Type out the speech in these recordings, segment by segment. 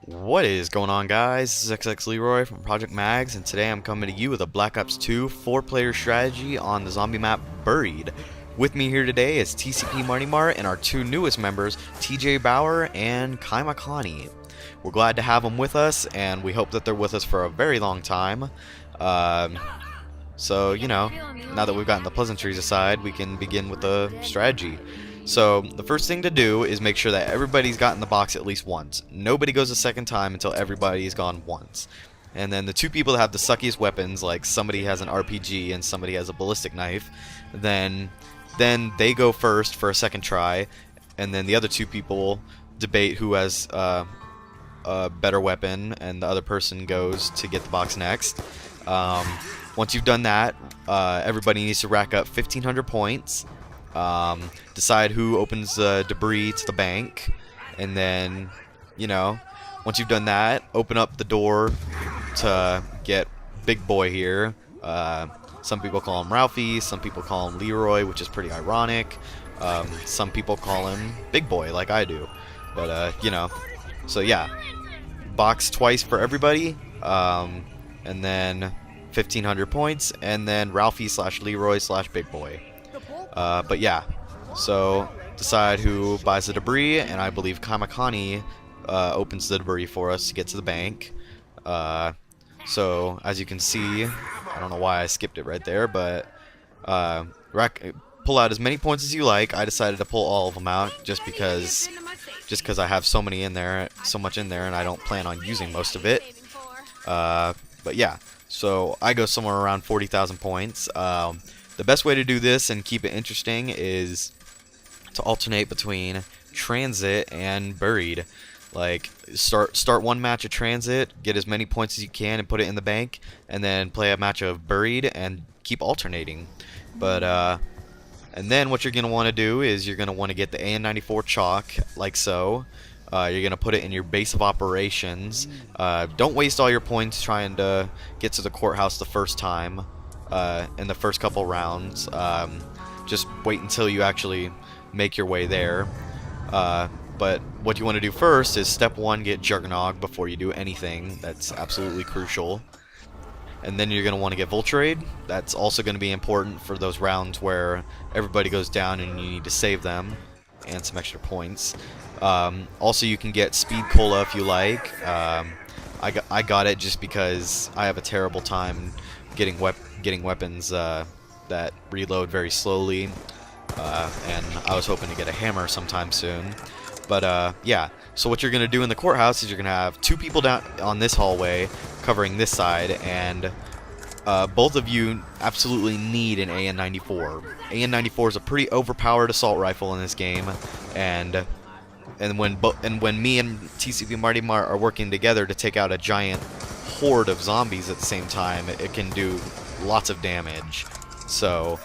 What is going on, guys? This is XxLeeeeeeeroy from Project Mags, and today I'm coming to you with a Black Ops 2 4-player strategy on the zombie map Buried. With me here today is Tcp Martymart and our two newest members, TJ Bauer and Kaimakani. We're glad to have them with us, and we hope that they're with us for a very long time. So, you know, now that we've gotten the pleasantries aside, we can begin with the strategy. So, the first thing to do is make sure that everybody's gotten the box at least once. Nobody goes a second time until everybody's gone once. And then the two people that have the suckiest weapons, like somebody has an RPG and somebody has a ballistic knife, then they go first for a second try, and then the other two people debate who has a better weapon, and the other person goes to get the box next. Once you've done that, everybody needs to rack up 1,500 points. Decide who opens the debris to the bank, and then, you know, once you've done that, open up the door to get Big Boy here. Some people call him Ralphie, some people call him Leroy, which is pretty ironic. Some people call him Big Boy, like I do. But, you know, so yeah, box twice for everybody, and then 1,500 points, and then Ralphie / Leroy / Big Boy. But yeah, so decide who buys the debris, and I believe Kaimakani opens the debris for us to get to the bank. So as you can see, I don't know why I skipped it right there, but pull out as many points as you like. I decided to pull all of them out just because I have so much in there, and I don't plan on using most of it. But yeah, so I go somewhere around 40,000 points. The best way to do this and keep it interesting is to alternate between transit and buried. Like, start one match of transit, get as many points as you can and put it in the bank, and then play a match of buried and keep alternating. But and then what you're going to want to do is you're going to want to get the AN-94 chalk, like so. You're going to put it in your base of operations. Don't waste all your points trying to get to the courthouse the first time. In the first couple rounds. Just wait until you actually make your way there. But what you want to do first is step 1, get Juggernog before you do anything. That's absolutely crucial. And then you're going to want to get Vulture. That's also going to be important for those rounds where everybody goes down and you need to save them, and some extra points. Also, you can get Speed Cola if you like. I got it just because I have a terrible time getting weapons that reload very slowly, and I was hoping to get a hammer sometime soon. But yeah, so what you're going to do in the courthouse is you're going to have two people down on this hallway covering this side, and both of you absolutely need an AN-94. AN-94 is a pretty overpowered assault rifle in this game, and when me and TCP Martymart are working together to take out a giant horde of zombies at the same time, it can do lots of damage. So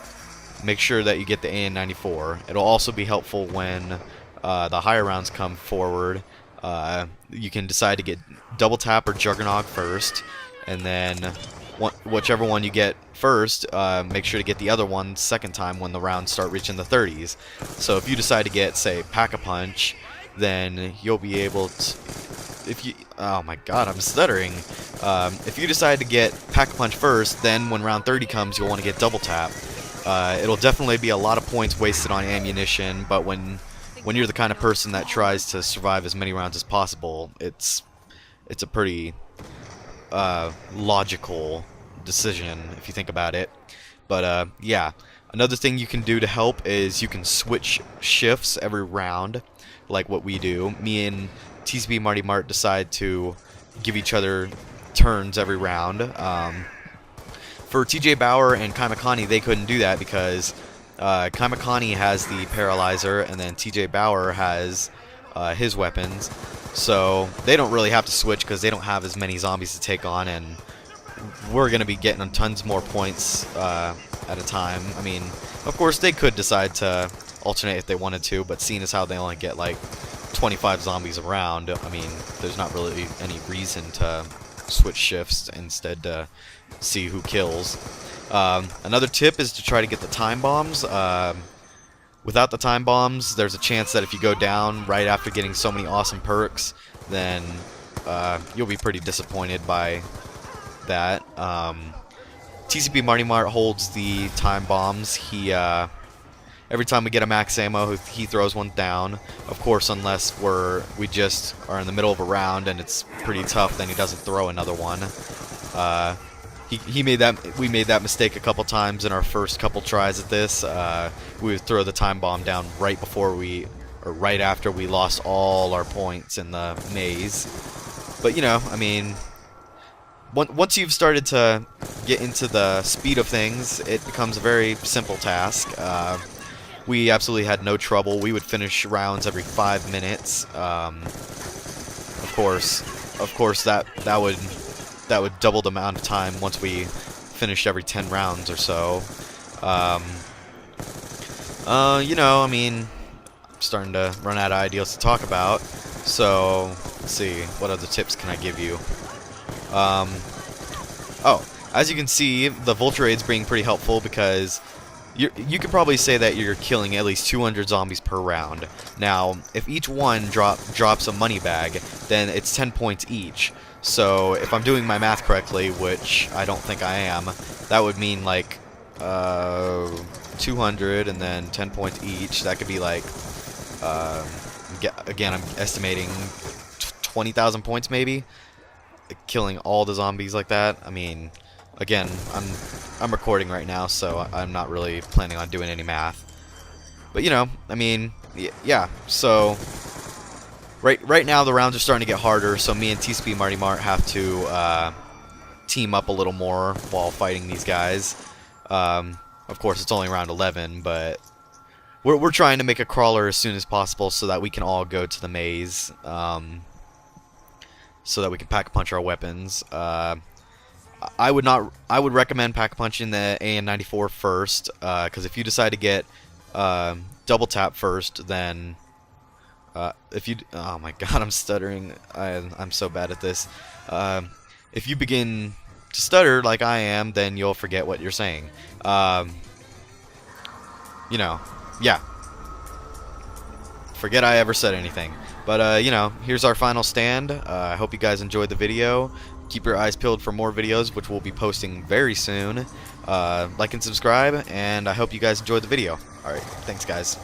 make sure that you get the AN-94. It'll also be helpful when the higher rounds come forward. You can decide to get double tap or Juggernog first, and then whichever one you get first, make sure to get the other one second time when the rounds start reaching the 30s. So if you decide to get, say, Pack-a-Punch, then you'll be able to, oh my god, I'm stuttering. If you decide to get Pack-a-Punch first, then when round 30 comes, you'll want to get Double Tap. It'll definitely be a lot of points wasted on ammunition, but when you're the kind of person that tries to survive as many rounds as possible, it's a pretty logical decision if you think about it. But yeah, another thing you can do to help is you can switch shifts every round, like what we do. Me and TCP Martymart decide to give each other turns every round. For TJ Bauer and Kaimakani, they couldn't do that because Kaimakani has the Paralyzer, and then TJ Bauer has his weapons. So they don't really have to switch because they don't have as many zombies to take on, and we're going to be getting tons more points at a time. I mean, of course, they could decide to alternate if they wanted to, but seeing as how they only get like 25 zombies around, I mean, there's not really any reason to switch shifts, instead to see who kills. Another tip is to try to get the time bombs. Without the time bombs, there's a chance that if you go down right after getting so many awesome perks, then you'll be pretty disappointed by that. TCP Martymart holds the time bombs. He every time we get a max ammo, he throws one down. Of course, unless we just are in the middle of a round and it's pretty tough, then he doesn't throw another one. We made that mistake a couple times in our first couple tries at this. We would throw the time bomb down right after we lost all our points in the maze. But you know, I mean, once you've started to get into the speed of things, it becomes a very simple task. We absolutely had no trouble. We would finish rounds every 5 minutes. Of course, that would double the amount of time once we finished every 10 rounds or so. You know, I mean, I'm starting to run out of ideas to talk about. So let's see, what other tips can I give you? Oh, as you can see, the Vulture Raid's being pretty helpful because you could probably say that you're killing at least 200 zombies per round. Now, if each one drops a money bag, then it's 10 points each. So if I'm doing my math correctly, which I don't think I am, that would mean like 200 and then 10 points each. That could be like, again, I'm estimating 20,000 points maybe, killing all the zombies like that. I mean, again, I'm recording right now, so I'm not really planning on doing any math. But you know, I mean, yeah. So right now the rounds are starting to get harder. So me and TCP Martymart have to team up a little more while fighting these guys. Of course, it's only round 11, but we're trying to make a crawler as soon as possible so that we can all go to the maze. So that we can pack-a-punch our weapons. I would recommend pack-a-punching the AN-94 first, because if you decide to get double tap first, then oh my god, I'm stuttering. I'm so bad at this. If you begin to stutter like I am, then you'll forget what you're saying. You know, yeah. Forget I ever said anything. But, you know, here's our final stand. I hope you guys enjoyed the video. Keep your eyes peeled for more videos, which we'll be posting very soon. Like and subscribe, and I hope you guys enjoyed the video. Alright, thanks guys.